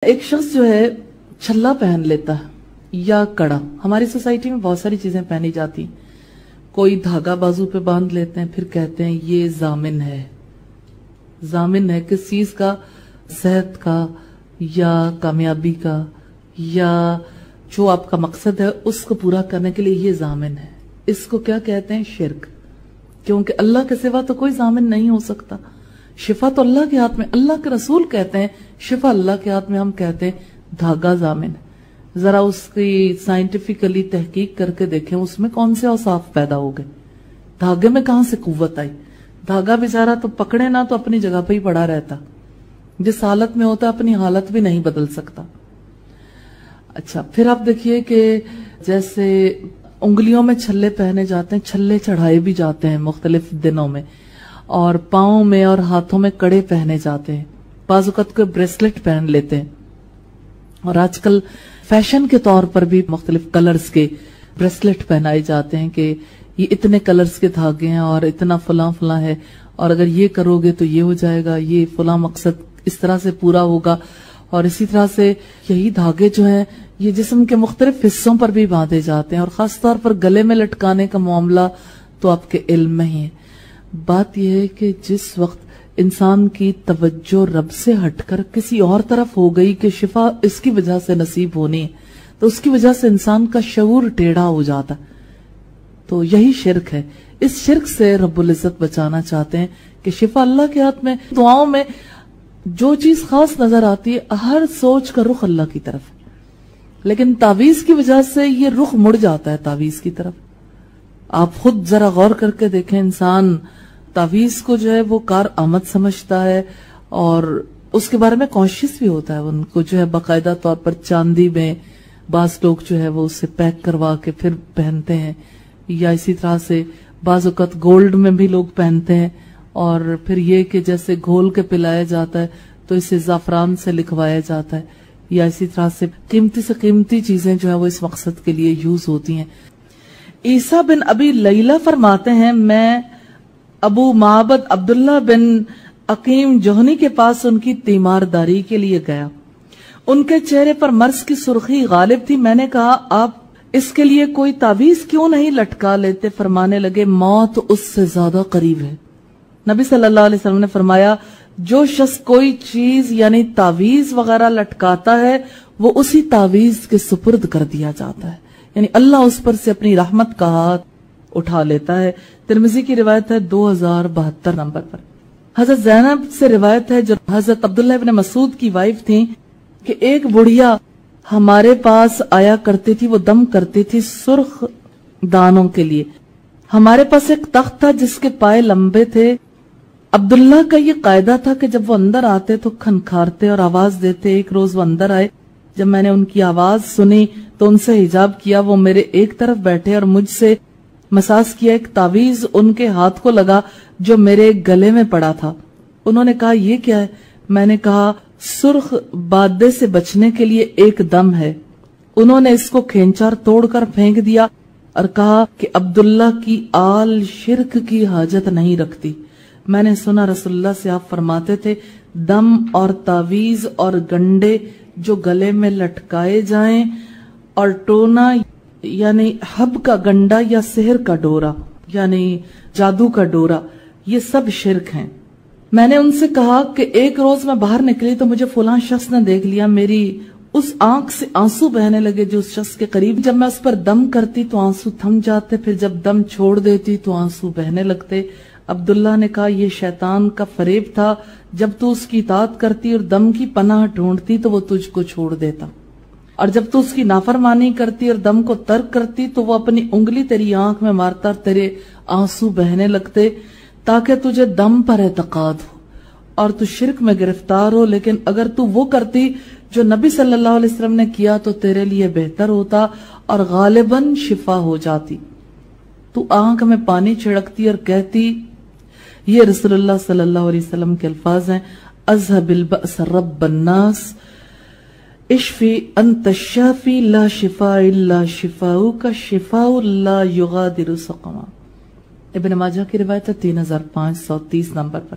ایک شخص جو ہے چھلا پہن لیتا ہے یا کڑا. ہماری سوسائٹی میں بہت ساری چیزیں پہنی جاتی. کوئی دھاگا بازو پہ باندھ لیتے ہیں پھر کہتے ہیں یہ ضامن ہے. ضامن ہے کس چیز کا؟ صحت کا یا کامیابی کا یا جو آپ کا مقصد ہے اس کو پورا کرنے کے لیے یہ ضامن ہے. اس کو کیا کہتے ہیں؟ شرک. کیونکہ اللہ کے سوا تو کوئی ضامن نہیں ہو سکتا. شفا تو اللہ کے ہاتھ میں. اللہ کے رسول کہتے ہیں شفا اللہ کے ہاتھ میں. ہم کہتے ہیں دھاگا ضامن ہے. ذرا اس کی سائنٹیفکلی تحقیق کر کے دیکھیں اس میں کون سے اوصاف پیدا ہو گئے. دھاگے میں کہاں سے قوت آئی؟ دھاگا بیچارہ تو پکڑے نہ تو اپنی جگہ پہ ہی پڑا رہتا. جس حالت میں ہوتا اپنی حالت بھی نہیں بدل سکتا. اچھا پھر آپ دیکھیے کہ جیسے انگلیوں میں چھلے پہنے جاتے ہیں, چھلے چڑھائے بھی جاتے ہیں مختلف دنوں میں, اور پاؤں میں اور ہاتھوں میں کڑے پہنے جاتے ہیں. بعض اوقات کوئی بریسلٹ پہن لیتے ہیں. اور آج کل فیشن کے طور پر بھی مختلف کلرز کے بریسلٹ پہنائے جاتے ہیں کہ یہ اتنے کلرز کے دھاگے ہیں اور اتنا فلاں فلاں ہے, اور اگر یہ کرو گے تو یہ ہو جائے گا, یہ فلاں مقصد اس طرح سے پورا ہوگا. اور اسی طرح سے یہی دھاگے جو ہیں یہ جسم کے مختلف حصوں پر بھی باندھے جاتے ہیں, اور خاص طور پر گلے میں لٹکانے کا معاملہ تو آپ کے علم میں ہی ہے. بات یہ ہے کہ جس وقت انسان کی توجہ رب سے ہٹ کر کسی اور طرف ہو گئی کہ شفا اس کی وجہ سے نصیب ہونی ہے, تو اس کی وجہ سے انسان کا شعور ٹیڑھا ہو جاتا. تو یہی شرک ہے. اس شرک سے رب العزت بچانا چاہتے ہیں کہ شفا اللہ کے ہاتھ میں. دعاؤں میں جو چیز خاص نظر آتی ہے ہر سوچ کا رخ اللہ کی طرف ہے, لیکن تعویذ کی وجہ سے یہ رخ مڑ جاتا ہے تعویذ کی طرف. آپ خود ذرا غور کر کے دیکھیں, انسان تعویذ کو جو ہے وہ کار آمد سمجھتا ہے اور اس کے بارے میں کانشیس بھی ہوتا ہے. ان کو جو ہے باقاعدہ طور پر چاندی میں بعض لوگ جو ہے وہ اسے پیک کروا کے پھر پہنتے ہیں, یا اسی طرح سے بعض اوقات گولڈ میں بھی لوگ پہنتے ہیں, اور پھر یہ کہ جیسے گھول کے پلایا جاتا ہے تو اسے زعفران سے لکھوایا جاتا ہے, یا اسی طرح سے قیمتی چیزیں جو ہے وہ اس مقصد کے لیے یوز ہوتی ہیں. عیسیٰ بن ابی لیلہ فرماتے ہیں میں ابو معبد عبداللہ بن عقیم جوہنی کے پاس ان کی تیمارداری کے لیے گیا. ان کے چہرے پر مرض کی سرخی غالب تھی. میں نے کہا آپ اس کے لیے کوئی تعویذ کیوں نہیں لٹکا لیتے؟ فرمانے لگے موت اس سے زیادہ قریب ہے. نبی صلی اللہ علیہ وسلم نے فرمایا جو شخص کوئی چیز یعنی تعویذ وغیرہ لٹکاتا ہے وہ اسی تعویذ کے سپرد کر دیا جاتا ہے, یعنی اللہ اس پر سے اپنی رحمت کا ہاتھ اٹھا لیتا ہے. ترمذی کی روایت ہے 2072 نمبر پر. حضرت زینب سے روایت ہے جو حضرت عبداللہ ابن مسعود کی وائف تھیں کہ ایک بڑھیا ہمارے پاس آیا کرتی تھی, وہ دم کرتی تھی سرخ دانوں کے لیے. ہمارے پاس ایک تخت تھا جس کے پائے لمبے تھے. عبداللہ کا یہ قاعدہ تھا کہ جب وہ اندر آتے تو کھنکھارتے اور آواز دیتے. ایک روز وہ اندر آئے, جب میں نے ان کی آواز سنی تو ان سے حجاب کیا. وہ میرے ایک طرف بیٹھے اور مجھ سے مساس کیا. ایک تعویذ ان کے ہاتھ کو لگا جو میرے گلے میں پڑا تھا. انہوں نے کہا یہ کیا ہے؟ میں نے کہا سرخ بادے سے بچنے کے لیے ایک دم ہے. انہوں نے اس کو کھینچا اور توڑ کر پھینک دیا اور کہا کہ عبداللہ کی آل شرک کی حاجت نہیں رکھتی. میں نے سنا رسول اللہ سے آپ فرماتے تھے دم اور تعویذ اور گنڈے جو گلے میں لٹکائے جائیں, اور ٹونا یعنی حب کا گنڈا یا سحر کا ڈورا یعنی جادو کا ڈورا, یہ سب شرک ہیں. میں نے ان سے کہا کہ ایک روز میں باہر نکلی تو مجھے فلاں شخص نے دیکھ لیا. میری اس آنکھ سے آنسو بہنے لگے جو اس شخص کے قریب. جب میں اس پر دم کرتی تو آنسو تھم جاتے, پھر جب دم چھوڑ دیتی تو آنسو بہنے لگتے. عبداللہ نے کہا یہ شیطان کا فریب تھا. جب تو اس کی اطاعت کرتی اور دم کی پناہ ڈھونڈتی تو وہ تجھ کو چھوڑ دیتا, اور جب تو اس کی نافرمانی کرتی اور دم کو ترک کرتی تو وہ اپنی انگلی تیری آنکھ میں مارتا اور تیرے آنسو بہنے لگتے تاکہ تجھے دم پر اعتقاد ہو اور تو شرک میں گرفتار ہو. لیکن اگر تو وہ کرتی جو نبی صلی اللہ علیہ وسلم نے کیا تو تیرے لیے بہتر ہوتا اور غالباً شفا ہو جاتی. تو آنکھ میں پانی چھڑکتی اور کہتی, یہ رسول اللہ صلی اللہ علیہ وسلم کے الفاظ ہیں, اذهب البأس رب الناس اشفی انت الشافی لا شفاء الا شفاؤک شفاء لا یغادر سقما. ابن ماجہ کی روایت ہے 3530 نمبر پر.